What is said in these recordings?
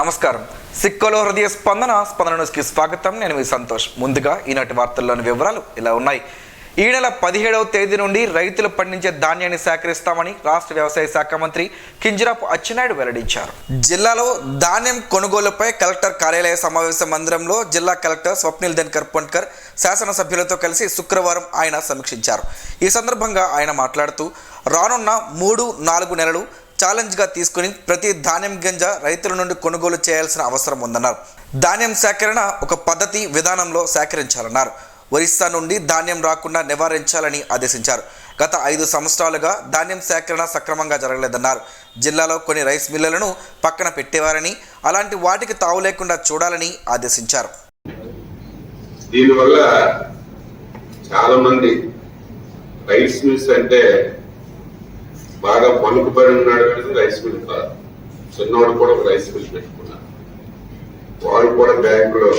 నమస్కారం. సిక్కోలో హృదయ స్పందన న్యూస్కి స్వాగతం. నేను మీ సంతోష్. ముందుగా ఈనాటి వార్తల్లోని వివరాలు ఇలా ఉన్నాయి. ఈ నెల 17వ తేదీ నుండి రైతులు పండించే ధాన్యాన్ని సేకరిస్తామని రాష్ట్ర వ్యవసాయ శాఖ మంత్రి కింజరాపు అచ్చెన్నాయుడు వెల్లడించారు. జిల్లాలో ధాన్యం కొనుగోలుపై కలెక్టర్ కార్యాలయ సమావేశ మందిరంలో జిల్లా కలెక్టర్ స్వప్నిల్ దినకర్ పొన్కర్ శాసనసభ్యులతో కలిసి శుక్రవారం ఆయన సమీక్షించారు. ఈ సందర్భంగా ఆయన మాట్లాడుతూ రానున్న 3-4 నెలలు ఛాలెంజ్గా తీసుకుని ప్రతి ధాన్యం గింజ రైతుల నుండి కొనుగోలు చేయాల్సిన అవసరం ఉందన్నారు. ధాన్యం సేకరణ ఒక పద్ధతి విధానంలో సేకరించాలన్నారు. ఒరిస్సా నుండి ధాన్యం రాకుండా నివారించాలని ఆదేశించారు. గత 5 సంవత్సరాలుగా ధాన్యం సేకరణ సక్రమంగా జరగలేదన్నారు. జిల్లాలో కొన్ని రైస్ మిల్లులను పక్కన పెట్టేవారని, అలాంటి వాటికి తావు లేకుండా చూడాలని ఆదేశించారు. దీనివల్ల చాలా మంది రైస్ మిల్స్ అంటే బాగా పలుకుబడి ఉన్నాడు కానీ రైస్ మిల్ కాదు. చిన్నవాడు కూడా ఒక రైస్ మిల్ పెట్టుకున్నారు. వాళ్ళు కూడా బ్యాంకులో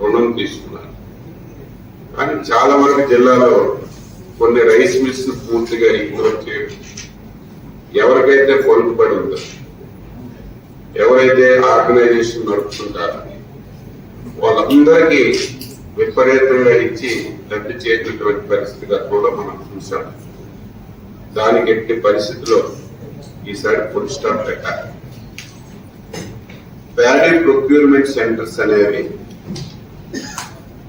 రుణం తీసుకున్నారు. కానీ చాలా వరకు జిల్లాలో కొన్ని రైస్ మిల్స్ పూర్తిగా ఇగ్నోర్ చేయడం, ఎవరికైతే పలుకుబడి ఉందో, ఎవరైతే ఆర్గనైజేషన్ నడుపుతుంటారో వాళ్ళందరికీ విపరీతంగా ఇచ్చి లబ్ధి చేసినటువంటి పరిస్థితిగా కూడా మనం చూసాం. దానికి ఎట్టి పరిస్థితిలో ఈసారి ఫుల్ స్టాప్ పెట్టాలి. ప్యాడీ ప్రొక్యూర్మెంట్ సెంటర్స్ అనేవి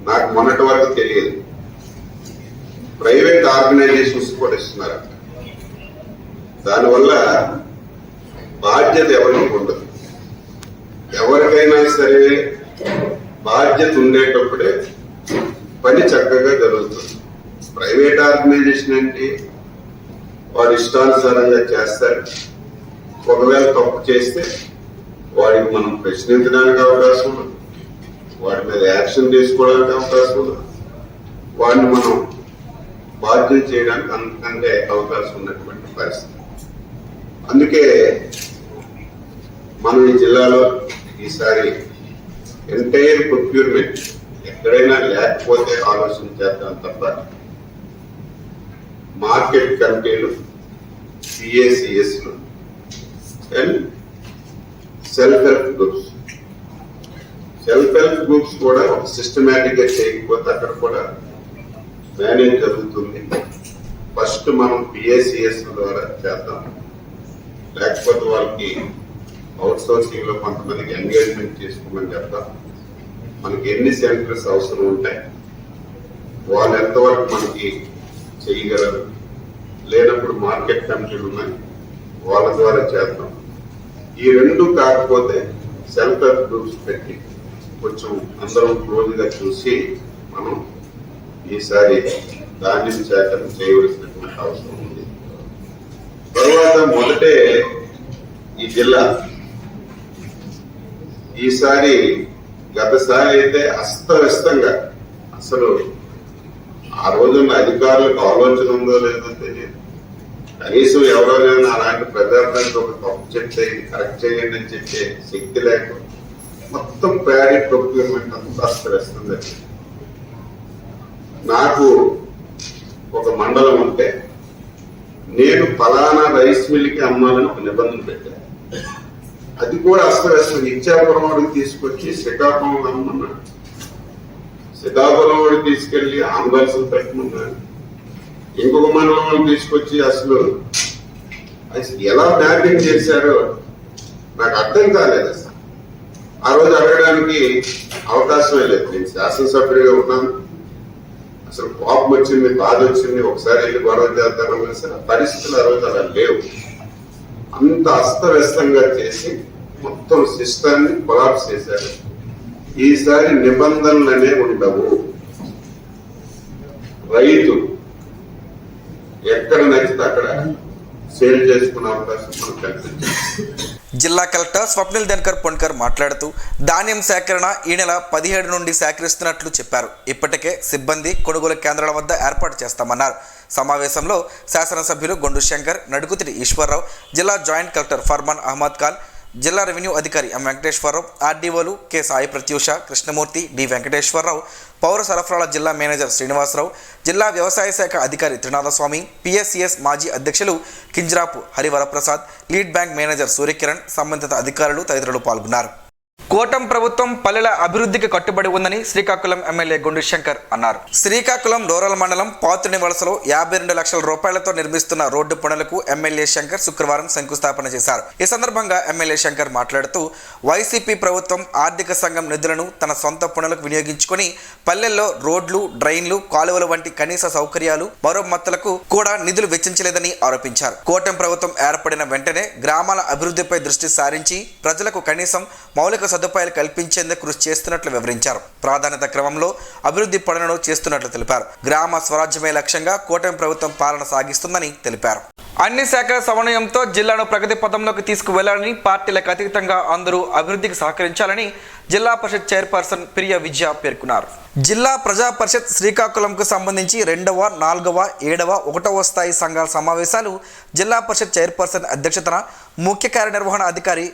నాకు మొన్నటి వరకు తెలియదు. ప్రైవేట్ ఆర్గనైజేషన్స్ కూడా ఇస్తున్నారు. దానివల్ల బాధ్యత ఎవరికి ఉండదు. ఎవరికైనా సరే బాధ్యత ఉండేటప్పుడే పని చక్కగా జరుగుతుంది. ప్రైవేట్ ఆర్గనైజేషన్ అంటే వాడు ఇష్టానుసారంగా చేస్తారు. ఒకవేళ తప్పు చేస్తే వాడికి మనం ప్రశ్నించడానికి అవకాశం ఉంది, వాడి మీద యాక్షన్ తీసుకోవడానికి అవకాశం ఉంది, వాడిని మనం బాధ్యత చేయడానికి అంతకంటే అవకాశం ఉన్నటువంటి పరిస్థితి. అందుకే మనం ఈ జిల్లాలో ఈసారి ఎంటైర్ ప్రొక్యూర్మెంట్ ఎక్కడైనా లేకపోతే ఆలోచన చేద్దాం తప్ప మార్కెట్ కమిటీలు, పిఏసిఎస్లు అండ్ సెల్ఫ్ హెల్ప్ గ్రూప్స్ కూడా సిస్టమేటిక్ గా చేయకపోతే అక్కడ కూడా మేనేజ్ జరుగుతుంది. ఫస్ట్ మనం పిఏసిఎస్ ద్వారా చేద్దాం. లేకపోతే వాళ్ళకి అవుట్ సోర్సింగ్ లో కొంతమందికి ఎంగేజ్మెంట్ చేసుకోమని చెప్తాం. మనకి ఎన్ని సెంటర్స్ అవసరం ఉంటాయి, వాళ్ళు ఎంతవరకు మనకి చేయగలరు, లేనప్పుడు మార్కెట్ కమిటీలు ఉన్నాయి, వాళ్ళ ద్వారా చేద్దాం. ఈ రెండు కాకపోతే సెల్ఫ్ హెల్ప్ గ్రూప్స్ పెట్టి కొంచెం అందరం క్లోజ్ గా చూసి మనం ఈసారి ధాన్యం సేకరణ చేయవలసినటువంటి అవసరం ఉంది. తర్వాత మొదటే ఈ జిల్లా ఈసారి గతసారి అయితే అస్తవ్యస్తంగా, అసలు ఆ రోజున్న అధికారులకు ఆలోచన ఉందో లేదో తెలియదు. కనీసం ఎవరైనా అలాంటి ప్రజార్థానికి ఒక తప్పు చెప్తే ఇది కరెక్ట్ చేయండి అని చెప్పే శక్తి లేకుండా మొత్తం ప్యాడీ ప్రొక్యూర్మెంట్ అంతా అస్తవ్యస్తంగా. నాకు ఒక మండలం ఉంటే నేను ఫలానా రైస్ మిల్కి అమ్మాలని ఒక నిబంధన పెట్టాను. అది కూడా అస్తవ్యస్తం. ఇచ్చాపురం వాడికి తీసుకొచ్చి శ్రీకాకుళం అమ్మన్నాడు, శ్రీకాకుళం వాడికి తీసుకెళ్లి ఆంబులెన్స్ పెట్టమన్నాడు, ఇంకొక మండలం తీసుకొచ్చి అసలు ఎలా మ్యాపింగ్ చేశారో నాకు అర్థం కాలేదు. అసలు ఆ రోజు అడగడానికి అవకాశమే లేదు. నేను శాసనసభ్యుడిగా ఉన్నాను. అసలు కోపం వచ్చింది, బాధ వచ్చింది, ఒకసారి వెళ్ళి గొడవ చేద్దామని అసలు పరిస్థితులు ఆ రోజు అలా లేవు. అంత అస్తవ్యస్తంగా చేసి మొత్తం సిస్టాన్ని కొలాప్స్ చేశారు. ఈసారి నిబంధనలనే ఉండవు. రైతు ఎక్కడ నచ్చితే అక్కడ సేల్ చేసుకునే అవకాశం మనకు కల్పించారు. జిల్లా కలెక్టర్ స్వప్నిల్ దినకర్ పొన్కర్ మాట్లాడుతూ ధాన్యం సేకరణ ఈ నెల 17 నుండి సేకరిస్తున్నట్లు చెప్పారు. ఇప్పటికే సిబ్బంది కొనుగోలు కేంద్రాల వద్ద ఏర్పాటు చేస్తామన్నారు. సమావేశంలో శాసనసభ్యులు గొండు శంకర్, నడుకుతిరి ఈశ్వరరావు, జిల్లా జాయింట్ కలెక్టర్ ఫర్మాన్ అహ్మద్ ఖాన్, జిల్లా రెవెన్యూ అధికారి ఎం వెంకటేశ్వరరావు, ఆర్డీఓలు కె సాయి ప్రత్యూష, కృష్ణమూర్తి, డి వెంకటేశ్వరరావు, పౌర సరఫరాల జిల్లా మేనేజర్ శ్రీనివాసరావు, జిల్లా వ్యవసాయ శాఖ అధికారి త్రినాథస్వామి, పిఎస్సిఎస్ మాజీ అధ్యక్షులు Kinjarapu Harivaraprasad, lead bank manager Surya Kiran, సంబంధిత అధికారులు తదితరులు పాల్గొన్నారు. కూటమి ప్రభుత్వం పల్లెల అభివృద్ధికి కట్టుబడి ఉందని శ్రీకాకుళం ఎమ్మెల్యే గుండు శంకర్ అన్నారు. శ్రీకాకుళం రూరల్ మండలం పాతుని వలసలో 52 లక్షల రూపాయలతో నిర్మిస్తున్న రోడ్డు పనులకు ఎమ్మెల్యే శంకర్ శుక్రవారం శంకుస్థాపన చేశారు. ఈ సందర్భంగా ఎమ్మెల్యే శంకర్ మాట్లాడుతూ వైసీపీ ప్రభుత్వం ఆర్థిక సంఘం నిధులను తన సొంత పనులకు వినియోగించుకొని పల్లెల్లో రోడ్లు, డ్రైన్లు, కాలువలు వంటి కనీస సౌకర్యాలు, మరమ్మతులకు కూడా నిధులు వెచ్చించలేదని ఆరోపించారు. కూటమి ప్రభుత్వం ఏర్పడిన వెంటనే గ్రామాల అభివృద్ధిపై దృష్టి సారించి ప్రజలకు కనీసం మౌలిక సదుపాయాలు కల్పించేందుకు కృషి చేస్తున్నట్లు వివరించారు. ప్రాధాన్యత క్రమంలో అభివృద్ధి పనులను చేస్తున్నట్లు తెలిపారు. గ్రామ స్వరాజ్యమే లక్ష్యంగా కూటమి ప్రభుత్వం పాలన సాగిస్తుందని తెలిపారు. అన్ని శాఖల సమన్వయంతో జిల్లాను ప్రగతి పథంలోకి తీసుకువెళ్లాలని, పార్టీలకు అతీతంగా అందరూ అభివృద్ధికి సహకరించాలని జిల్లా పరిషత్ చైర్పర్సన్ ప్రియ విజయ పేర్కొన్నారు. జిల్లా ప్రజా పరిషత్ శ్రీకాకుళంకు సంబంధించి 2వ, 4వ, 7వ, 1వ స్థాయి సంఘాల సమావేశాలు జిల్లా పరిషత్ చైర్పర్సన్ అధ్యక్షతన ముఖ్య కార్యనిర్వహణ అధికారి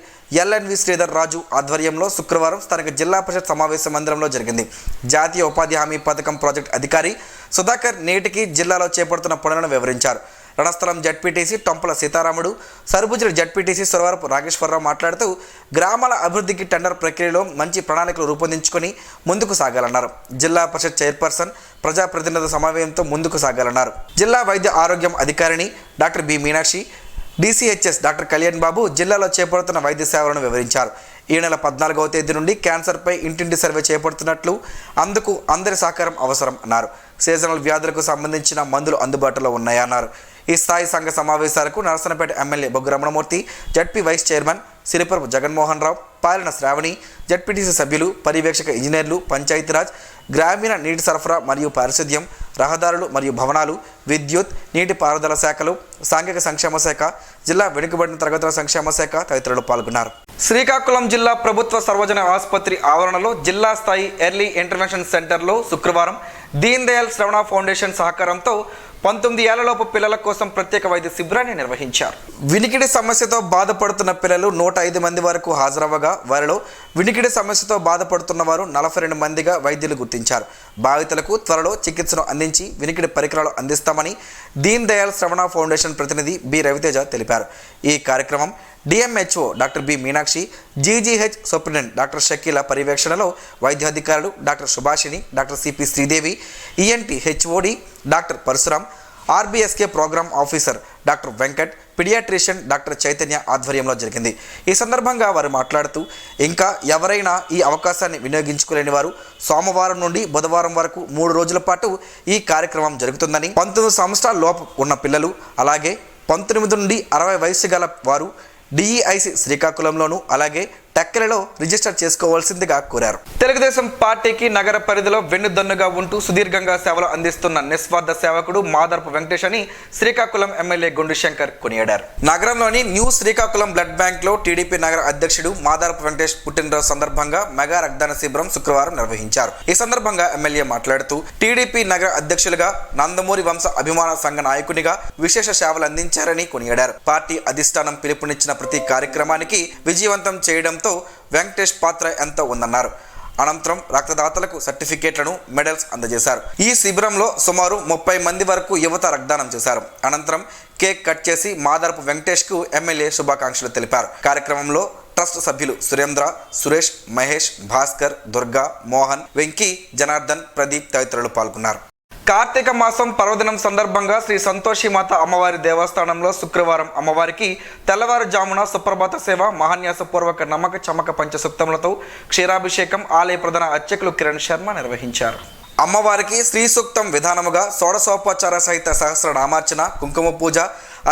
ఎల్ఎన్వి శ్రీధర్ రాజు ఆధ్వర్యంలో శుక్రవారం స్థానిక జిల్లా పరిషత్ సమావేశ మందిరంలో జరిగింది. జాతీయ ఉపాధి హామీ పథకం ప్రాజెక్ట్ అధికారి సుధాకర్ నేటికి జిల్లాలో చేపడుతున్న పనులను వివరించారు. రణస్థలం జడ్పీటీసీ టొంపల సీతారాముడు, సరుబుజ్జిలి జడ్పీటీసీ సురవరపు రాఘేశ్వరరావు మాట్లాడుతూ గ్రామాల అభివృద్ధికి టెండర్ ప్రక్రియలో మంచి ప్రణాళికలు రూపొందించుకొని ముందుకు సాగాలన్నారు. జిల్లా పరిషత్ చైర్పర్సన్ ప్రజాప్రతినిధుల సమావేశంతో ముందుకు సాగాలన్నారు. జిల్లా వైద్య ఆరోగ్యం అధికారిని doctor B Meenakshi, DCHS doctor Kalyan Babu జిల్లాలో చేపడుతున్న వైద్య సేవలను వివరించారు. ఈ నెల 14వ తేదీ నుండి క్యాన్సర్పై ఇంటింటి సర్వే చేపడుతున్నట్లు, అందుకు అందరి సహకారం అవసరం అన్నారు. సీజనల్ వ్యాధులకు సంబంధించిన మందులు అందుబాటులో ఉన్నాయన్నారు. ఈ స్థాయి సంఘ సమావేశాలకు Narasannapeta MLA Boggu Ramanamurthy, ZP vice chairman Siripurapu Jaganmohan Rao, Palana Sravani, ZPTC సభ్యులు, పర్యవేక్షక ఇంజనీర్లు, పంచాయతీరాజ్, గ్రామీణ నీటి సరఫరా మరియు పారిశుద్ధ్యం, రహదారులు మరియు భవనాలు, విద్యుత్, నీటిపారుదల శాఖలు, సాంఘిక సంక్షేమ శాఖ, జిల్లా వెనుకబడిన తరగతుల సంక్షేమ శాఖ తదితరులు పాల్గొన్నారు. శ్రీకాకుళం జిల్లా ప్రభుత్వ సర్వజన ఆసుపత్రి ఆవరణలో జిల్లా స్థాయి ఎర్లీ ఇంటర్వెన్షన్ సెంటర్లో శుక్రవారం దీన్ దయాళ్ శ్రవణ ఫౌండేషన్ సహకారంతో 19 ఏళ్లలోపు పిల్లల కోసం ప్రత్యేక వైద్య శిబిరాన్ని నిర్వహించారు. వినికిడి సమస్యతో బాధపడుతున్న పిల్లలు 105 మంది వరకు హాజరవ్వగా వారిలో వినికిడి సమస్యతో బాధపడుతున్న వారు 42 మందిగా వైద్యులు గుర్తించారు. బాధితులకు త్వరలో చికిత్సను అందించి వినికిడి పరికరాలు అందిస్తామని దీన్ దయాళ్ శ్రవణ ఫౌండేషన్ ప్రతినిధి బి రవితేజ తెలిపారు. ఈ కార్యక్రమం DMHO doctor B Meenakshi, GGH superintendent doctor Shakeela పర్యవేక్షణలో వైద్యాధికారులు doctor Subhashini, doctor CP Sridevi, ENT HOD doctor Parasuram, RBSK programme officer doctor Venkat, paediatrician doctor Chaitanya ఆధ్వర్యంలో జరిగింది. ఈ సందర్భంగా వారు మాట్లాడుతూ ఇంకా ఎవరైనా ఈ అవకాశాన్ని వినియోగించుకోలేని వారు సోమవారం నుండి బుధవారం వరకు 3 రోజుల పాటు ఈ కార్యక్రమం జరుగుతుందని, 19 సంవత్సరాల లోపు ఉన్న పిల్లలు అలాగే 19 నుండి 60 వయసు గల వారు DEIC శ్రీకాకుళంలోను అలాగే టెక్కలలో రిజిస్టర్ చేసుకోవాల్సిందిగా కోరారు. తెలుగుదేశం పార్టీకి నగర పరిధిలో వెన్నుదన్నుగా ఉంటూ సుదీర్ఘంగా సేవలు అందిస్తున్న నిస్వార్థ సేవకుడు మాదరపు వెంకటేష్ అని శ్రీకాకుళం ఎమ్మెల్యే గుండు శంకర్ కొనియాడారు. నగరంలోని న్యూ శ్రీకాకుళం బ్లడ్ బ్యాంక్ లో టీడీపీ నగర అధ్యక్షుడు మాదరపు వెంకటేష్ పుట్టినరోజు సందర్భంగా మెగా రక్తదాన శిబిరం శుక్రవారం నిర్వహించారు. ఈ సందర్భంగా ఎమ్మెల్యే మాట్లాడుతూ టీడీపీ నగర అధ్యక్షులుగా, నందమూరి వంశ అభిమాన సంఘ నాయకునిగా విశేష సేవలు అందించారని కొనియాడారు. పార్టీ అధిష్టానం పిలుపునిచ్చిన ప్రతి కార్యక్రమానికి విజయవంతం చేయడం వెంకటేష్ పాత్ర ఎంతో ఉందన్నారు. అనంతరం రక్తదాతలకు సర్టిఫికేట్లను, మెడల్స్ అందజేశారు. ఈ శిబిరంలో సుమారు 30 మంది వరకు యువత రక్తదానం చేశారు. అనంతరం కేక్ కట్ చేసి మాదరపు వెంకటేష్ కు ఎమ్మెల్యే శుభాకాంక్షలు తెలిపారు. కార్యక్రమంలో ట్రస్ట్ సభ్యులు సురేంద్ర, సురేష్, మహేష్, భాస్కర్, దుర్గా, మోహన్, వెంకీ, జనార్దన్, ప్రదీప్ తదితరులు పాల్గొన్నారు. కార్తీక మాసం పర్వదినం సందర్భంగా శ్రీ సంతోషిమాత అమ్మవారి దేవస్థానంలో శుక్రవారం అమ్మవారికి తెల్లవారుజామున సుప్రభాత సేవ, మహాన్యాసపూర్వక నమ్మక చమక పంచసూక్తములతో క్షీరాభిషేకం ఆలయ ప్రధాన అర్చకులు కిరణ్ శర్మ నిర్వహించారు. అమ్మవారికి శ్రీ సూక్తం విధానముగా షోడశోపచార సహిత సహస్రనామార్చన, కుంకుమ పూజ,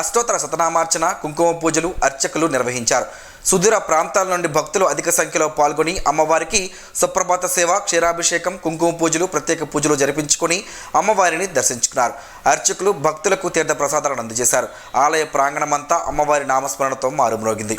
అష్టోత్తర శతనామార్చన, కుంకుమ పూజలు అర్చకులు నిర్వహించారు. సుదూర ప్రాంతాల నుండి భక్తులు అధిక సంఖ్యలో పాల్గొని అమ్మవారికి సుప్రభాత సేవ, క్షీరాభిషేకం, కుంకుమ పూజలు, ప్రత్యేక పూజలు జరిపించుకొని అమ్మవారిని దర్శించుకున్నారు. అర్చకులు భక్తులకు తీర్థ ప్రసాదాలను అందజేశారు. ఆలయ ప్రాంగణమంతా అమ్మవారి నామస్మరణతో మారుమ్రోగింది.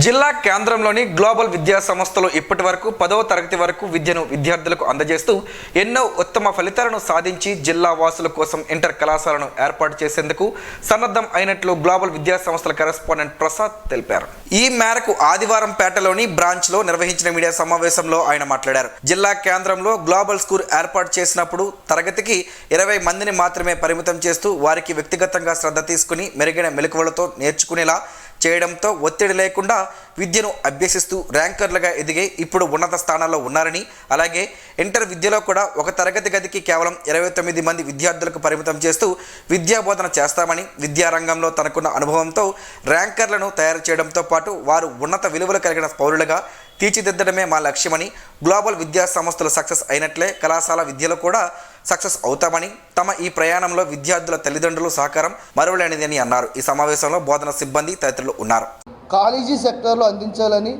జిల్లా కేంద్రంలోని గ్లోబల్ విద్యా సంస్థలు ఇప్పటి వరకు 10వ తరగతి వరకు విద్యను విద్యార్థులకు అందజేస్తూ ఎన్నో ఉత్తమ ఫలితాలను సాధించి జిల్లా వాసుల కోసం ఇంటర్ కళాశాలను ఏర్పాటు చేసేందుకు సన్నద్ధం అయినట్లు గ్లోబల్ విద్యా సంస్థల కరెస్పాండెంట్ ప్రసాద్ తెలిపారు. ఈ మేరకు ఆదివారం పేటలోని బ్రాంచ్ లో నిర్వహించిన మీడియా సమావేశంలో ఆయన మాట్లాడారు. జిల్లా కేంద్రంలో గ్లోబల్ స్కూల్ ఏర్పాటు చేసినప్పుడు తరగతికి 20 మందిని మాత్రమే పరిమితం చేస్తూ వారికి వ్యక్తిగతంగా శ్రద్ధ తీసుకుని మెరుగైన మెలకువలతో నేర్చుకునేలా చేయడంతో ఒత్తిడి లేకుండా విద్యను అభ్యసిస్తూ ర్యాంకర్లుగా ఎదిగే ఇప్పుడు ఉన్నత స్థానాల్లో ఉన్నారని, అలాగే ఇంటర్ విద్యలో కూడా ఒక తరగతి గదికి కేవలం 29 మంది విద్యార్థులకు పరిమితం చేస్తూ విద్యాబోధన చేస్తామని, విద్యారంగంలో తనకున్న అనుభవంతో ర్యాంకర్లను తయారు చేయడంతో పాటు వారు ఉన్నత విలువలు కలిగిన పౌరులుగా తీర్చిదిద్దడమే మా లక్ష్యమని, గ్లోబల్ విద్యా సంస్థలు సక్సెస్ అయినట్లే కళాశాల విద్యలో కూడా సక్సెస్ అవుతామని, తమ ఈ ప్రయాణంలో విద్యార్థుల తల్లిదండ్రుల సహకారం మరువలేనిదని అన్నారు. ఈ సమావేశంలో బోధన సిబ్బంది తదితరులు ఉన్నారు. కాలేజీ సెక్టార్లో అందించాలని,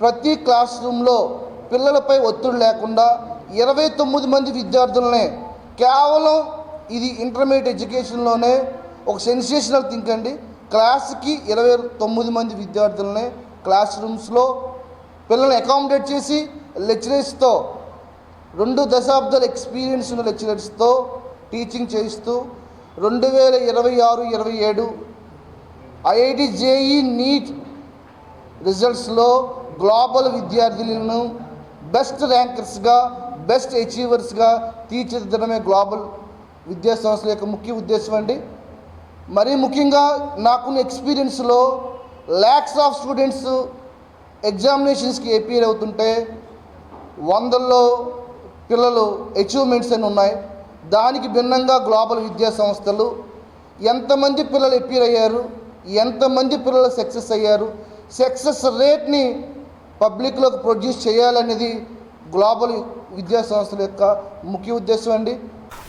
ప్రతి క్లాస్ రూమ్లో పిల్లలపై ఒత్తిడి లేకుండా 29 మంది విద్యార్థులనే, కేవలం ఇది ఇంటర్మీడియట్ ఎడ్యుకేషన్లోనే ఒక సెన్సేషనల్ థింక్ అండి. క్లాస్కి 29 మంది విద్యార్థులనే క్లాస్ రూమ్స్లో పిల్లల్ని అకామిడేట్ చేసి లెక్చరర్స్తో 2 దశాబ్దాల ఎక్స్పీరియన్స్ ఉన్న లెక్చరర్స్తో టీచింగ్ చేయిస్తూ 2026-27 ఐఐటి జేఈ నీట్ రిజల్ట్స్లో గ్లోబల్ విద్యార్థులను బెస్ట్ ర్యాంకర్స్గా, బెస్ట్ అచీవర్స్గా తీర్చిదిద్దడమే గ్లోబల్ విద్యా సంస్థల యొక్క ముఖ్య ఉద్దేశం అండి. మరీ ముఖ్యంగా నాకున్న ఎక్స్పీరియన్స్లో ల్యాక్స్ ఆఫ్ స్టూడెంట్స్ ఎగ్జామినేషన్స్కి అపీర్ అవుతుంటే వందల్లో పిల్లలు అచీవ్మెంట్స్ అని ఉన్నాయి. దానికి భిన్నంగా గ్లోబల్ విద్యా సంస్థలు ఎంతమంది పిల్లలు అపీర్ అయ్యారు, ఎంతమంది పిల్లలు సక్సెస్ అయ్యారు, సక్సెస్ రేట్ని పబ్లిక్లోకి ప్రొడ్యూస్ చేయాలనేది గ్లోబల్ విద్యా సంస్థల యొక్క ముఖ్య ఉద్దేశం అండి.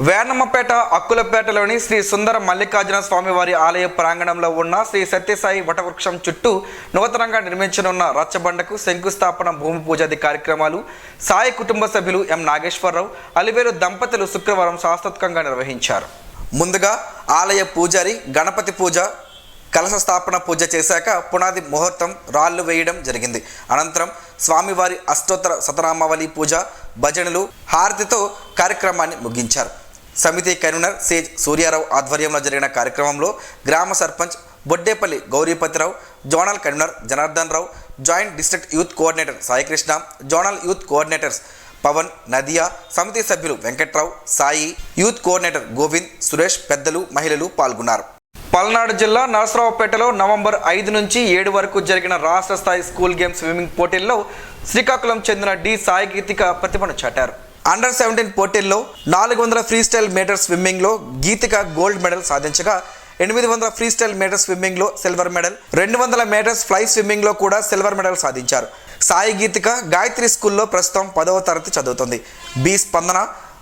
వేర్నమ్మపేట అక్కులపేటలోని శ్రీ సుందర మల్లికార్జున స్వామివారి ఆలయ ప్రాంగణంలో ఉన్న శ్రీ సత్యసాయి వటవృక్షం చుట్టూ నూతనంగా నిర్మించనున్న రచ్చబండకు శంకుస్థాపన, భూమి పూజాది కార్యక్రమాలు సాయి కుటుంబ సభ్యులు ఎం నాగేశ్వరరావు, అలివేలు దంపతులు శుక్రవారం శాస్త్రోత్కంగా నిర్వహించారు. ముందుగా ఆలయ పూజారి గణపతి పూజ, కలశ స్థాపన పూజ చేశాక పునాది ముహూర్తం, రాళ్లు వేయడం జరిగింది. అనంతరం స్వామివారి అష్టోత్తర శతనామావళి పూజ, భజనలు, హారతితో కార్యక్రమాన్ని ముగించారు. సమితి కన్వీనర్ సేజ్ సూర్యారావు ఆధ్వర్యంలో జరిగిన కార్యక్రమంలో గ్రామ sarpanch Boddepalli Gauripatirao, zonal convener Janardhan Rao, joint district youth coordinator Saikrishna, zonal youth coordinators Pavan, Nadia, సమితి సభ్యులు వెంకట్రావు, సాయి, యూత్ కోఆర్డినేటర్ గోవింద్, సురేష్, పెద్దలు, మహిళలు పాల్గొన్నారు. పల్నాడు జిల్లా నరసరావుపేటలో నవంబర్ 5 నుంచి 7 వరకు జరిగిన రాష్ట్ర స్థాయి స్కూల్ గేమ్స్ స్విమ్మింగ్ పోటీల్లో శ్రీకాకుళం చెందిన డి సాయి గీతిక ప్రతిభను చాటారు. అండర్ 17 పోటీల్లో 400 ఫ్రీ స్టైల్ మీటర్ స్విమ్మింగ్లో గీతిక గోల్డ్ మెడల్ సాధించగా 800 ఫ్రీ స్టైల్ మీటర్ స్విమ్మింగ్లో సిల్వర్ మెడల్, 200 మీటర్స్ ఫ్లై స్విమ్మింగ్లో కూడా సిల్వర్ మెడల్ సాధించారు. సాయి గీతిక గాయత్రి స్కూల్లో ప్రస్తుతం 10వ తరగతి చదువుతుంది. బి స్పందన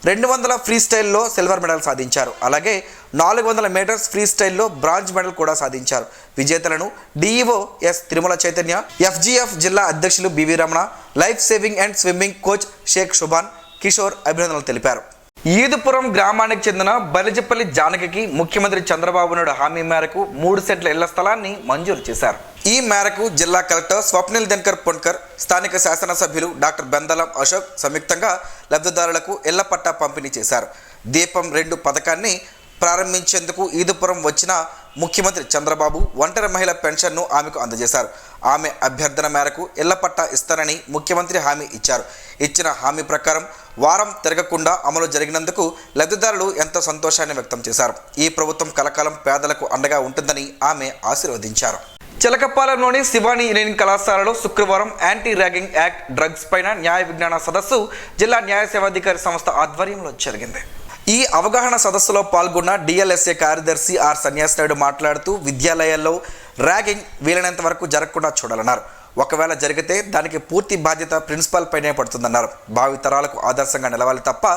200 ఫ్రీ స్టైల్లో సిల్వర్ మెడల్ సాధించారు. అలాగే 400 మీటర్స్ ఫ్రీ స్టైల్లో బ్రాంజ్ మెడల్ కూడా సాధించారు. విజేతలను DEO S Tirumala Chaitanya, FGF జిల్లా అధ్యక్షులు BV Ramana, life saving and swimming coach Sheikh Subhan Kishore అభినందనలు తెలిపారు. ఈదుపురం గ్రామానికి చెందిన బలిజపల్లి జానకికి ముఖ్యమంత్రి చంద్రబాబు నాయుడు హామీ మేరకు 3 సెంట్ల ఇళ్ల స్థలాన్ని మంజూరు చేశారు. ఈ మేరకు జిల్లా కలెక్టర్ స్వప్నిల్ దినకర్ పొన్కర్, స్థానిక శాసనసభ్యులు డాక్టర్ బెందలం అశోక్ సంయుక్తంగా లబ్ధిదారులకు ఇళ్ల పట్టా పంపిణీ చేశారు. దీపం 2 పథకాన్ని ప్రారంభించేందుకు ఈదుపురం వచ్చిన ముఖ్యమంత్రి చంద్రబాబు ఒంటరి మహిళ పెన్షన్ను ఆమెకు అందజేశారు. ఆమె అభ్యర్థన మేరకు ఇళ్ల పట్టా ఇస్తానని ముఖ్యమంత్రి హామీ ఇచ్చారు. ఇచ్చిన హామీ ప్రకారం వారం తిరగకుండా అమలు జరిగినందుకు లబ్ధిదారులు ఎంతో సంతోషాన్ని వ్యక్తం చేశారు. ఈ ప్రభుత్వం కలకాలం పేదలకు అండగా ఉంటుందని ఆమె ఆశీర్వదించారు. చిలకపాలెంలోని శివాని ఇంజనీరింగ్ కళాశాలలో శుక్రవారం యాంటీ ర్యాగింగ్ యాక్ట్, డ్రగ్స్ పైన న్యాయ విజ్ఞాన సదస్సు జిల్లా న్యాయ సేవాధికారి సంస్థ ఆధ్వర్యంలో జరిగింది. ఈ అవగాహన సదస్సులో పాల్గొన్న డిఎల్ఎస్ఏ కార్యదర్శి ఆర్ సన్యాసి నాయుడు మాట్లాడుతూ విద్యాలయాల్లో ర్యాగింగ్ వీలైనంత వరకు జరగకుండా చూడాలన్నారు. ఒకవేళ జరిగితే దానికి పూర్తి బాధ్యత ప్రిన్సిపాల్ పైనే పడుతుందన్నారు. భావితరాలకు ఆదర్శంగా నిలవాలి తప్ప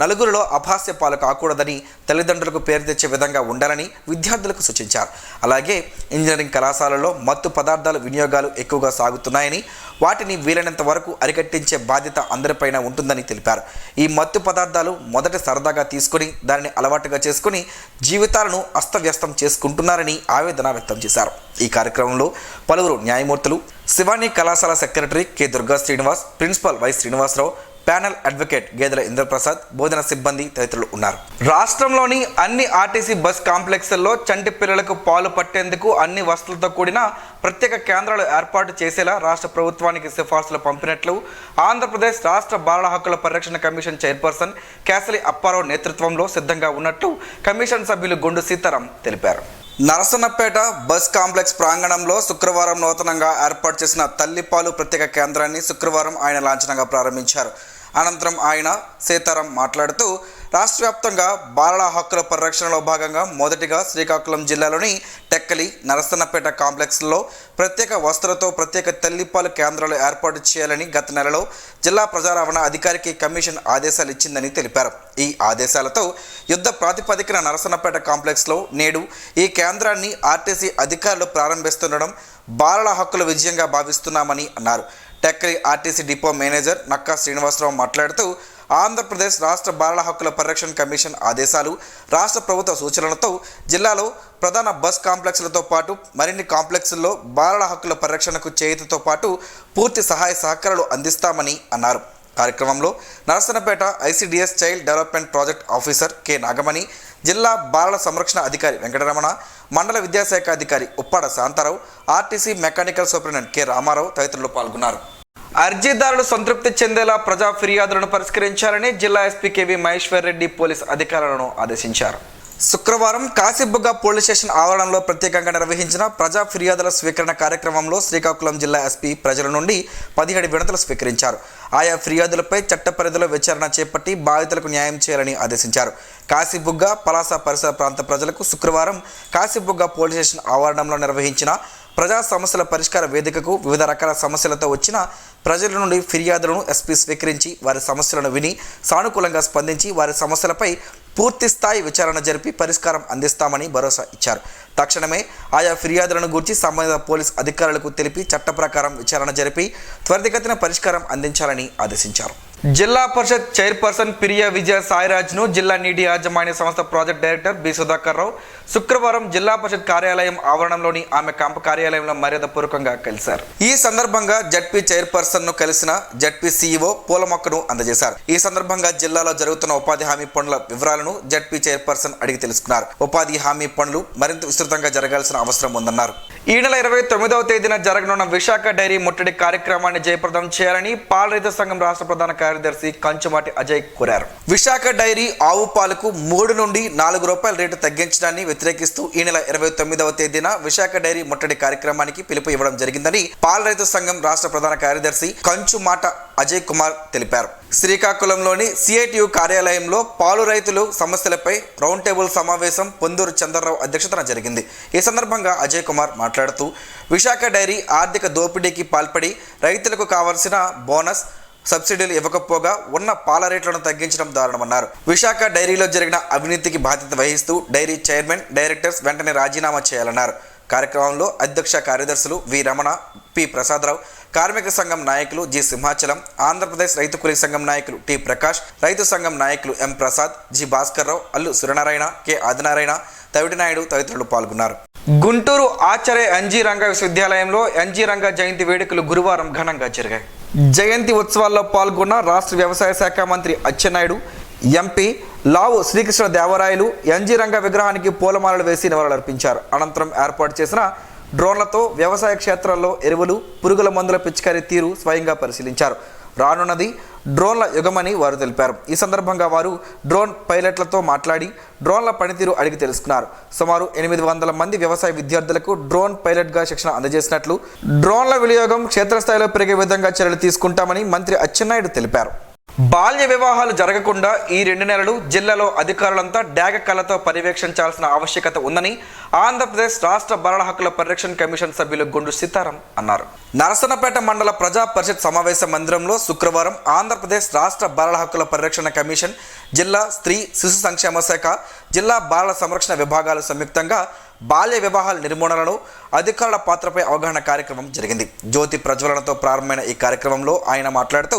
నలుగురిలో అభాస్య పాలు కాకూడదని, తల్లిదండ్రులకు పేరు తెచ్చే విధంగా ఉండాలని విద్యార్థులకు సూచించారు. అలాగే ఇంజనీరింగ్ కళాశాలలో మత్తు పదార్థాల వినియోగాలు ఎక్కువగా సాగుతున్నాయని, వాటిని వీలైనంత వరకు అరికట్టించే బాధ్యత అందరిపైన ఉంటుందని తెలిపారు. ఈ మత్తు పదార్థాలు మొదట సరదాగా తీసుకుని దానిని అలవాటుగా చేసుకుని జీవితాలను అస్తవ్యస్తం చేసుకుంటున్నారని ఆవేదన వ్యక్తం చేశారు. ఈ కార్యక్రమంలో పలువురు న్యాయమూర్తులు, శివాని కళాశాల secretary K Durga Srinivas, principal Y Srinivasarao, panel advocate Gedela Indraprasad, బోధన సిబ్బంది తదితరులు ఉన్నారు. రాష్ట్రంలోని అన్ని ఆర్టీసీ బస్ కాంప్లెక్స్ల్లో చంటి పిల్లలకు పాలు పట్టేందుకు అన్ని వసతులతో కూడిన ప్రత్యేక కేంద్రాలు ఏర్పాటు చేసేలా రాష్ట్ర ప్రభుత్వానికి సిఫార్సులు పంపినట్లు ఆంధ్రప్రదేశ్ రాష్ట్ర బాలల హక్కుల పరిరక్షణ కమిషన్ చైర్పర్సన్ కేసలి అప్పారావు నేతృత్వంలో సిద్ధంగా ఉన్నట్లు కమిషన్ సభ్యులు గొండు సీతారాం తెలిపారు. నరసన్నపేట బస్ కాంప్లెక్స్ ప్రాంగణంలో శుక్రవారం నూతనంగా ఏర్పాటు చేసిన తల్లిపాలు ప్రత్యేక కేంద్రాన్ని శుక్రవారం ఆయన లాంఛనంగా ప్రారంభించారు. అనంతరం ఆయన సీతారాం మాట్లాడుతూ రాష్ట్ర వ్యాప్తంగా బాలల హక్కుల పరిరక్షణలో భాగంగా మొదటిగా శ్రీకాకుళం జిల్లాలోని టెక్కలి నరసన్నపేట కాంప్లెక్స్లో ప్రత్యేక వసతులతో ప్రత్యేక తల్లిపాలు కేంద్రాలు ఏర్పాటు చేయాలని గత నెలలో జిల్లా ప్రజా రవాణా అధికారికి కమిషన్ ఆదేశాలు ఇచ్చిందని తెలిపారు. ఈ ఆదేశాలతో యుద్ధ ప్రాతిపదికన నరసన్నపేట కాంప్లెక్స్లో నేడు ఈ కేంద్రాన్ని ఆర్టీసీ అధికారులు ప్రారంభిస్తుండడం బాలల హక్కుల విజయంగా భావిస్తున్నామని అన్నారు. Tekkali RTC depot manager Nakka Srinivasarao మాట్లాడుతూ ఆంధ్రప్రదేశ్ రాష్ట్ర బాలల హక్కుల పరిరక్షణ కమిషన్ ఆదేశాలు, రాష్ట్ర ప్రభుత్వ సూచనలతో జిల్లాలో ప్రధాన బస్ కాంప్లెక్స్లతో పాటు మరిన్ని కాంప్లెక్స్ల్లో బాలల హక్కుల పరిరక్షణకు చేయూతతో పాటు పూర్తి సహాయ సహకారాలు అందిస్తామని అన్నారు. కార్యక్రమంలో Narasannapeta ICDS child development project officer K Nagamani, జిల్లా బాలల సంరక్షణ అధికారి వెంకటరమణ, మండల విద్యాశాఖ అధికారి Uppada Shantarao, RTC mechanical superintendent K Ramarao తదితరులు పాల్గొన్నారు. అర్జీదారులు సంతృప్తి చెందేలా ప్రజా ఫిర్యాదులను పరిష్కరించాలని జిల్లా SP KV Maheshwar Reddy police అధికారులను ఆదేశించారు. శుక్రవారం కాశీబుగ్గ పోలీస్ స్టేషన్ ఆవరణలో ప్రత్యేకంగా నిర్వహించిన ప్రజా ఫిర్యాదుల స్వీకరణ కార్యక్రమంలో శ్రీకాకుళం జిల్లా ఎస్పీ ప్రజల నుండి 17 వినతులు స్వీకరించారు. ఆయా ఫిర్యాదులపై చట్ట పరిధిలో విచారణ చేపట్టి బాధితులకు న్యాయం చేయాలని ఆదేశించారు. కాశీబుగ్గ పలాస పరిసర ప్రాంత ప్రజలకు శుక్రవారం కాశీబుగ్గ పోలీస్ స్టేషన్ ఆవరణంలో నిర్వహించిన ప్రజా సమస్యల పరిష్కార వేదికకు వివిధ రకాల సమస్యలతో వచ్చిన ప్రజల నుండి ఫిర్యాదులను ఎస్పీ స్వీకరించి వారి సమస్యలను విని సానుకూలంగా స్పందించి వారి సమస్యలపై పూర్తి స్థాయి విచారణ జరిపి పరిష్కారం అందిస్తామని భరోసా ఇచ్చారు. తక్షణమే ఆయా ఫిర్యాదులను గురించి సంబంధిత పోలీస్ అధికారులకు తెలిపి చట్ట ప్రకారం విచారణ జరిపి త్వరితగతిన పరిష్కారం అందించాలని ఆదేశించారు. జిల్లా పరిషత్ చైర్పర్సన్ పిరియా విజయ సాయిరాజ్ను జిల్లా నీటి యాజమాన్య సంస్థ ప్రాజెక్ట్ డైరెక్టర్ బి సుధాకర్ రావు శుక్రవారం జిల్లా పరిషత్ కార్యాలయం ఆవరణంలోని ఆమె క్యాంపు కార్యాలయంలో మర్యాదపూర్వకంగా కలిశారు. ఈ సందర్భంగా జడ్పీ చైర్పర్సన్ను కలిసిన జడ్పీ సీఈఓ పూల మొక్కను అందజేశారు. ఈ సందర్భంగా జిల్లాలో జరుగుతున్న ఉపాధి హామీ పనుల వివరాలను జడ్పీ చైర్పర్సన్ అడిగి తెలుసుకున్నారు. ఉపాధి హామీ పనులు మరింత విస్తృతంగా జరగాల్సిన అవసరం ఉందన్నారు. ఈ నెల 29వ తేదీన జరగనున్న విశాఖ డైరీ ముట్టడి కార్యక్రమాన్ని జయప్రదం చేయాలని పాల రైతు సంఘం రాష్ట్ర ప్రధాన కార్యదర్శి కంచుమాటి అజయ్ కోరారు. విశాఖ డైరీ ఆవు పాలకు 3 నుండి 4 రూపాయల రేటు తగ్గించడాన్ని వ్యతిరేకిస్తూ ఈ నెల 29వ తేదీన విశాఖ డైరీ ముట్టడి కార్యక్రమానికి పిలుపు ఇవ్వడం జరిగిందని పాల రైతు సంఘం రాష్ట్ర ప్రధాన కార్యదర్శి కంచుమాట అజయ్ కుమార్ తెలిపారు. శ్రీకాకుళంలోని సిఐటియు కార్యాలయంలో పాలు రైతులు సమస్యలపై రౌండ్ టేబుల్ సమావేశం పొందూరు చంద్రరావు అధ్యక్షతన జరిగింది. ఈ సందర్భంగా అజయ్ కుమార్ మాట్లాడుతూ విశాఖ డైరీ ఆర్థిక దోపిడీకి పాల్పడి రైతులకు కావాల్సిన బోనస్ సబ్సిడీలు ఇవ్వకపోగా ఉన్న పాల రేట్లను తగ్గించడం దారుణమన్నారు. విశాఖ డైరీలో జరిగిన అవినీతికి బాధ్యత వహిస్తూ డైరీ చైర్మన్, డైరెక్టర్స్ వెంటనే రాజీనామా చేయాలన్నారు. కార్యక్రమంలో అధ్యక్ష కార్యదర్శులు వి రమణ, పి ప్రసాదరావు, కార్మిక సంఘం నాయకులు జి సింహాచలం, ఆంధ్రప్రదేశ్ రైతు కూలీ సంఘం నాయకులు టి ప్రకాష్, రైతు సంఘం నాయకులు ఎం ప్రసాద్, జి భాస్కర్ రావు, అల్లు సూర్యనారాయణ, కె ఆదినారాయణ, తవిటినాయుడు తదితరులు పాల్గొన్నారు. గుంటూరు ఆచార్య ఎన్జీ రంగా విశ్వవిద్యాలయంలో ఎన్జీ రంగా జయంతి వేడుకలు గురువారం ఘనంగా జరిగాయి. జయంతి ఉత్సవాల్లో పాల్గొన్న రాష్ట్ర వ్యవసాయ శాఖ మంత్రి అచ్చెన్నాయుడు, ఎంపీ లావు శ్రీకృష్ణ దేవరాయలు ఎన్జీ రంగా విగ్రహానికి పూలమాలలు వేసి నివాళులర్పించారు. అనంతరం ఏర్పాటు చేసిన డ్రోన్లతో వ్యవసాయ క్షేత్రాల్లో ఎరువులు, పురుగుల మందుల పిచికారీ తీరు స్వయంగా పరిశీలించారు. రానున్నది డ్రోన్ల యుగమని వారు తెలిపారు. ఈ సందర్భంగా వారు డ్రోన్ పైలట్లతో మాట్లాడి డ్రోన్ల పనితీరు అడిగి తెలుసుకున్నారు. సుమారు 800 మంది వ్యవసాయ విద్యార్థులకు డ్రోన్ పైలట్గా శిక్షణ అందజేసినట్లు, డ్రోన్ల వినియోగం క్షేత్రస్థాయిలో పెరిగే విధంగా చర్యలు తీసుకుంటామని మంత్రి అచ్చెన్నాయుడు తెలిపారు. బాల్య వివాహాలు జరగకుండా ఈ 2 నెలలు జిల్లాలో అధికారులంతా డాగ కళ్ళతో పర్యవేక్షించాల్సిన ఆవశ్యకత ఉందని ఆంధ్రప్రదేశ్ రాష్ట్ర బాలల హక్కుల పరిరక్షణ కమిషన్ సభ్యులు గుండు సీతారాం అన్నారు. నరసన్నపేట మండల ప్రజా పరిషత్ సమావేశ మందిరంలో శుక్రవారం ఆంధ్రప్రదేశ్ రాష్ట్ర బాలల హక్కుల పరిరక్షణ కమిషన్, జిల్లా స్త్రీ శిశు సంక్షేమ శాఖ, జిల్లా బాలల సంరక్షణ విభాగాలు సంయుక్తంగా బాల్య వివాహాల నిర్మూలనలో అధికారుల పాత్రపై అవగాహన కార్యక్రమం జరిగింది. జ్యోతి ప్రజ్వలనతో ప్రారంభమైన ఈ కార్యక్రమంలో ఆయన మాట్లాడుతూ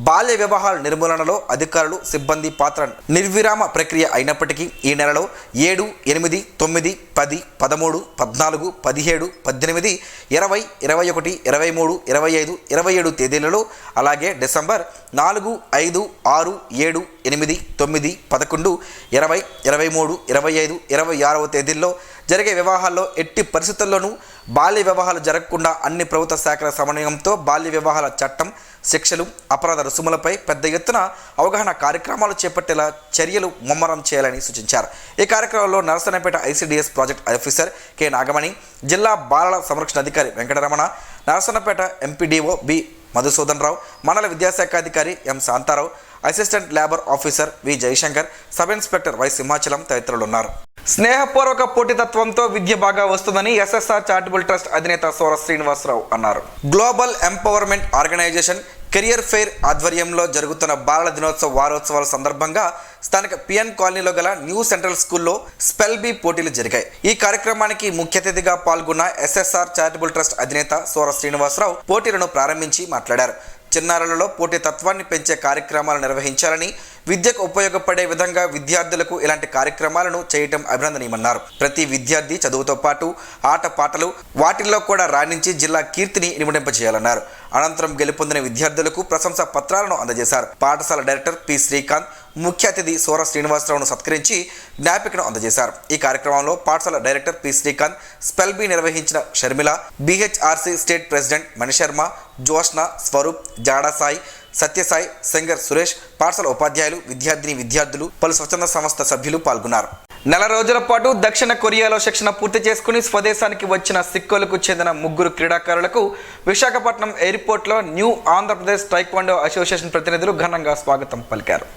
బాల్య వివాహాల నిర్మూలనలో అధికారులు, సిబ్బంది పాత్ర నిర్విరామ ప్రక్రియ అయినప్పటికీ ఈ నెలలో 7, 8, 9, 10, 13, 14, 17, 18, 20, 21, 23, 25, 27 తేదీలలో, అలాగే డిసెంబర్ 4, 5, 6, 7, 8, 9, 11, 20, 23, 25, 26 తేదీల్లో జరిగే వివాహాల్లో ఎట్టి పరిస్థితుల్లోనూ బాల్య వివాహాలు జరగకుండా అన్ని ప్రభుత్వ శాఖల సమన్వయంతో బాల్య వివాహాల చట్టం, శిక్షలు, అపరాధ రుసుములపై పెద్ద ఎత్తున అవగాహన కార్యక్రమాలు చేపట్టేలా చర్యలు ముమ్మరం చేయాలని సూచించారు. ఈ కార్యక్రమంలో Narasannapeta ICDS project officer K Nagamani, జిల్లా బాలల సంరక్షణ అధికారి వెంకటరమణ, నరసన్నపేట ఎంపీడీఓ బి మధుసూదన్ రావు, మండల విద్యాశాఖ అధికారి M Shantarao, assistant labour officer V Jayashankar, sub inspector Y Simhachalam తదితరులు ఉన్నారు. స్నేహపూర్వక పోటీతత్వంతో విద్య బాగా వస్తుందని ఎస్ఎస్ఆర్ చారిటబుల్ ట్రస్ట్ అధినేత సోర శ్రీనివాసరావు అన్నారు. Global empowerment organisation career fair ఆధ్వర్యంలో జరుగుతున్న బాలల దినోత్సవ వారోత్సవాల సందర్భంగా స్థానిక పిఎన్ కాలనీలో గల న్యూ సెంట్రల్ స్కూల్లో స్పెల్ బీ పోటీలు జరిగాయి. ఈ కార్యక్రమానికి ముఖ్య అతిథిగా పాల్గొన్న ఎస్ఎస్ఆర్ చారిటబుల్ ట్రస్ట్ అధినేత సోర శ్రీనివాసరావు పోటీలను ప్రారంభించి మాట్లాడారు. చిన్నారులలో పోటీతత్వాన్ని పెంచే కార్యక్రమాలు నిర్వహించాలని, విద్యకు ఉపయోగపడే విధంగా విద్యార్థులకు ఇలాంటి కార్యక్రమాలను చేయటం అభినందనీయమన్నారు. ప్రతి విద్యార్థి చదువుతో పాటు ఆటపాటలు వాటిల్లో కూడా రాణించి జిల్లా కీర్తిని ఇనుమడింపజేయాలన్నారు. అనంతరం గెలుపొందిన విద్యార్థులకు ప్రశంసా పత్రాలను అందజేశారు. పాఠశాల డైరెక్టర్ పి శ్రీకాంత్ ముఖ్య అతిథి సోర శ్రీనివాసరావును సత్కరించి జ్ఞాపికను అందజేశారు. ఈ కార్యక్రమంలో పాఠశాల director P Srikanth, spell bee నిర్వహించిన Sharmila, BHRC state president Manisharma, Joshna, Swaroop, Jada Sai, Satyasai, singer Suresh, పాఠశాల ఉపాధ్యాయులు, విద్యార్థులు, పలు స్వచ్ఛంద సంస్థ సభ్యులు పాల్గొన్నారు. నెల రోజుల పాటు దక్షిణ కొరియాలో శిక్షణ పూర్తి చేసుకుని స్వదేశానికి వచ్చిన సిక్కోలకు చెందిన 3 క్రీడాకారులకు విశాఖపట్నం ఎయిర్పోర్ట్లో న్యూ ఆంధ్రప్రదేశ్ టైక్వాండో అసోసియేషన్ ప్రతినిధులు ఘనంగా స్వాగతం పలికారు.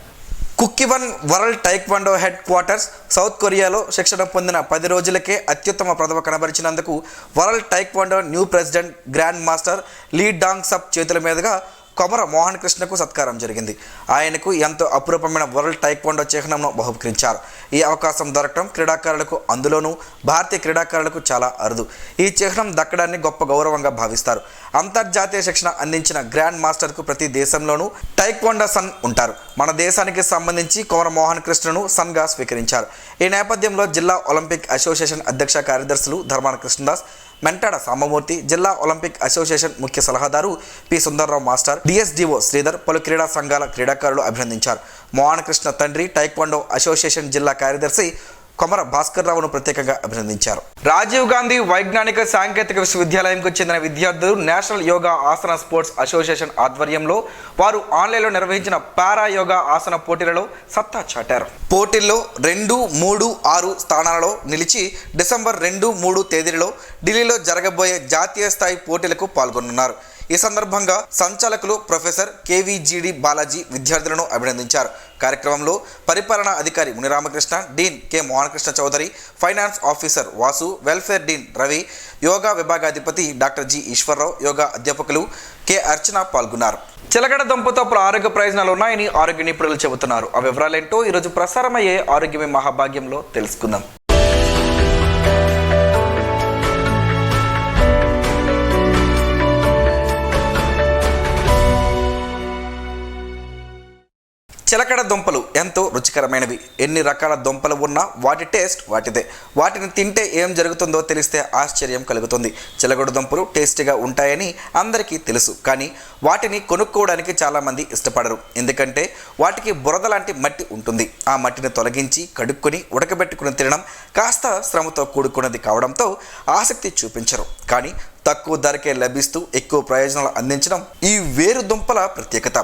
Kukkiwon world taekwondo headquarters south కొరియాలో శిక్షణ పొందిన 10 రోజులకే అత్యుత్తమ ప్రతిభ కనబరిచినందుకు world taekwondo new president grand master Lee Dong Sup చేతుల మీదుగా కొమర మోహన్ కృష్ణకు సత్కారం జరిగింది. ఆయనకు ఎంతో అపురూపమైన వరల్డ్ టైక్వాండో చిహ్నంను బహుకరించారు. ఈ అవకాశం దొరకడం క్రీడాకారులకు, అందులోనూ భారతీయ క్రీడాకారులకు చాలా అరుదు. ఈ చిహ్నం దక్కడాన్ని గొప్ప గౌరవంగా భావిస్తారు. అంతర్జాతీయ శిక్షణ అందించిన గ్రాండ్ మాస్టర్కు ప్రతి దేశంలోనూ టైక్వాండో సన్ ఉంటారు. మన దేశానికి సంబంధించి కొమర మోహన్ కృష్ణను సన్గా స్వీకరించారు. ఈ నేపథ్యంలో జిల్లా ఒలింపిక్ అసోసియేషన్ అధ్యక్ష కార్యదర్శులు ధర్మాన కృష్ణదాస్, మెంటాడ సాంబమూర్తి, జిల్లా ఒలింపిక్ అసోసియేషన్ ముఖ్య సలహాదారు P Sundar Rao master, DSDO Sridhar, పలు క్రీడా సంఘాల క్రీడాకారులు అభినందించారు. మోహన్ కృష్ణ తండ్రి టైక్వాండో అసోసియేషన్ జిల్లా కార్యదర్శి కొమర భాస్కర్ రావును ప్రత్యేకంగా అభినందించారు. రాజీవ్ గాంధీ వైజ్ఞానిక సాంకేతిక విశ్వవిద్యాలయంకు చెందిన విద్యార్థులు నేషనల్ యోగా ఆసన స్పోర్ట్స్ అసోసియేషన్ ఆధ్వర్యంలో వారు ఆన్లైన్లో నిర్వహించిన పారా యోగా ఆసన పోటీలలో సత్తా చాటారు. పోటీల్లో 2, 3, 6 స్థానాలలో నిలిచి డిసెంబర్ 2, 3 తేదీలలో ఢిల్లీలో జరగబోయే జాతీయ స్థాయి పోటీలకు పాల్గొనున్నారు. ఈ సందర్భంగా సంచాలకులు ప్రొఫెసర్ కేవీజీడి బాలాజీ విద్యార్థులను అభినందించారు. కార్యక్రమంలో పరిపాలనా అధికారి Muniramakrishna, dean K Mohanakrishna Chowdary, finance officer Vasu, welfare dean Ravi, yoga విభాగాధిపతి డాక్టర్ జి ఈశ్వరరావు, యోగా అధ్యాపకులు కె అర్చన పాల్గొన్నారు. చిలకడ దుంపతో పలు ఆరోగ్య ప్రయోజనాలు ఉన్నాయని ఆరోగ్య నిపుణులు చెబుతున్నారు. ఆ వివరాలేంటో ఈరోజు ప్రసారమయ్యే ఆరోగ్యమే మహాభాగ్యంలో తెలుసుకుందాం. చిలకడ దుంపలు ఎంతో రుచికరమైనవి. ఎన్ని రకాల దుంపలు ఉన్నా వాటి టేస్ట్ వాటిదే. వాటిని తింటే ఏం జరుగుతుందో తెలిస్తే ఆశ్చర్యం కలుగుతుంది. చిలకడ దుంపలు టేస్టీగా ఉంటాయని అందరికీ తెలుసు, కానీ వాటిని కొనుక్కోవడానికి చాలామంది ఇష్టపడరు. ఎందుకంటే వాటికి బురద లాంటి మట్టి ఉంటుంది. ఆ మట్టిని తొలగించి కడుక్కొని ఉడకబెట్టుకుని తినడం కాస్త శ్రమతో కూడుకున్నది కావడంతో ఆసక్తి చూపించరు. కానీ తక్కువ ధరకే లభిస్తూ ఎక్కువ ప్రయోజనాలు అందించడం ఈ వేరు దుంపల ప్రత్యేకత.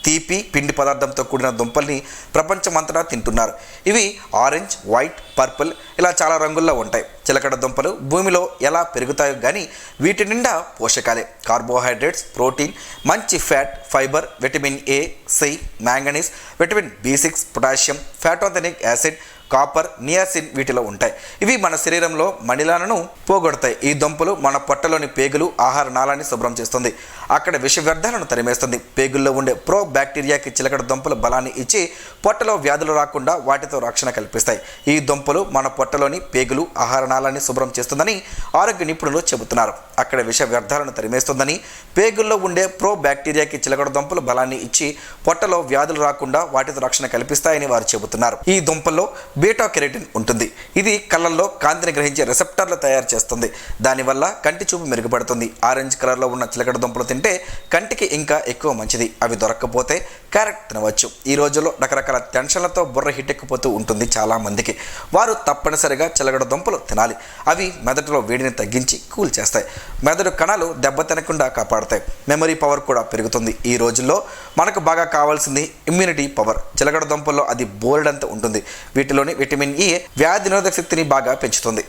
తీపి పిండి పదార్థంతో కూడిన దుంపల్ని ప్రపంచమంతటా తింటున్నారు. ఇవి ఆరెంజ్, వైట్, పర్పుల్ ఇలా చాలా రంగుల్లో ఉంటాయి. చిలకడ దుంపలు భూమిలో ఎలా పెరుగుతాయో కానీ వీటి నిండా పోషకాలే. కార్బోహైడ్రేట్స్, ప్రోటీన్, మంచి fat, fibre, vitamin A, C, manganese, vitamin B6, potassium, pantothenic acid, copper, niacin వీటిలో ఉంటాయి. ఇవి మన శరీరంలో మణిలాలను పోగొడతాయి. ఈ దుంపలు మన పొట్టలోని పేగులు, ఆహార నాళాన్ని శుభ్రం చేస్తుంది. అక్కడ విష వ్యర్థాలను తరిమేస్తుంది. పేగుల్లో ఉండే ప్రో బ్యాక్టీరియాకి చిలకడ దుంపలు బలాన్ని ఇచ్చి పొట్టలో వ్యాధులు రాకుండా వాటితో రక్షణ కల్పిస్తాయి. ఈ దుంపలు మన పొట్టలోని పేగులు, ఆహార నాళాన్ని శుభ్రం చేస్తుందని ఆరోగ్య నిపుణులు చెబుతున్నారు. అక్కడ విష వ్యర్థాలను తరిమేస్తుందని, పేగుల్లో ఉండే ప్రో బ్యాక్టీరియాకి చిలకడ దుంపలు బలాన్ని ఇచ్చి పొట్టలో వ్యాధులు రాకుండా వాటితో రక్షణ కల్పిస్తాయని వారు చెబుతున్నారు. ఈ దుంపల్లో బీటా కెరటిన్ ఉంటుంది. ఇది కళ్ళల్లో కాంతిని గ్రహించే రిసెప్టర్లు తయారు చేస్తుంది. దానివల్ల కంటి చూపు మెరుగుపడుతుంది. ఆరెంజ్ కలర్లో ఉన్న చిలకడ దుంపలు తింటే కంటికి ఇంకా ఎక్కువ మంచిది. అవి దొరక్కపోతే క్యారెట్ తినవచ్చు. ఈ రోజుల్లో రకరకాల టెన్షన్లతో బుర్ర హిట్టెక్కిపోతూ ఉంటుంది చాలా మందికి. వారు తప్పనిసరిగా చిలకడ దుంపలు తినాలి. అవి మెదడులో వేడిని తగ్గించి కూల్ చేస్తాయి. మెదడు కణాలు దెబ్బతినకుండా కాపాడతాయి. మెమరీ పవర్ కూడా పెరుగుతుంది. ఈ రోజుల్లో మనకు బాగా కావాల్సింది ఇమ్యూనిటీ పవర్. చిలకడ దుంపల్లో అది బోలెడంత ఉంటుంది. వీటిలోని విటమిన్ ఈ వ్యాధి నిరోధక శక్తిని బాగా పెంచుతుంది.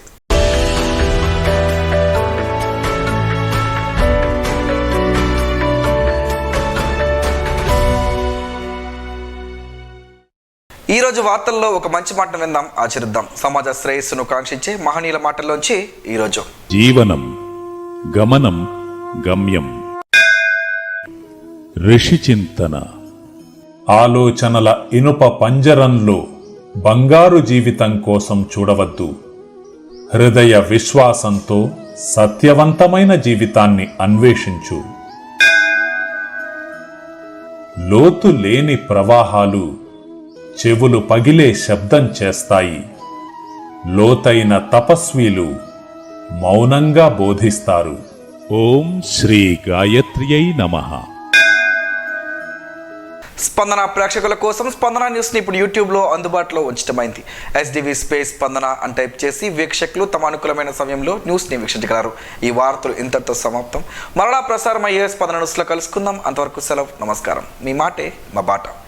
ఈ రోజు వార్తల్లో ఒక మంచి మాట విందాం, ఆచరిద్దాం. సమాజ శ్రేయస్సును కాంక్షించే మహనీయుల మాటల్లోంచి ఈరోజు జీవనం గమనం గమ్యం. ఋషి చింతన. ఆలోచనల ఇనుప పంజరంలో బంగారు జీవితం కోసం చూడవద్దు. హృదయ విశ్వాసంతో సత్యవంతమైన జీవితాన్ని అన్వేషించు. లోతు లేని ప్రవాహాలు చెవులు పగిలే శబ్దం చేస్తాయి. లోతైన తపస్వీలు మౌనంగా బోధిస్తారు. ఓం శ్రీ గాయత్ర్యై నమః. స్పందన ప్రేక్షకుల కోసం స్పందన న్యూస్ని ఇప్పుడు యూట్యూబ్లో అందుబాటులో ఉంచడమైంది. SDV స్పేస్ స్పందన అని టైప్ చేసి వీక్షకులు తమ అనుకూలమైన సమయంలో న్యూస్ని వీక్షించగలరు. ఈ వార్తలు ఇంతటితో సమాప్తం. మరలా ప్రసారం అయ్యే స్పందన న్యూస్లో కలుసుకుందాం. అంతవరకు సెలవు. నమస్కారం. మీ మాటే మా బాట.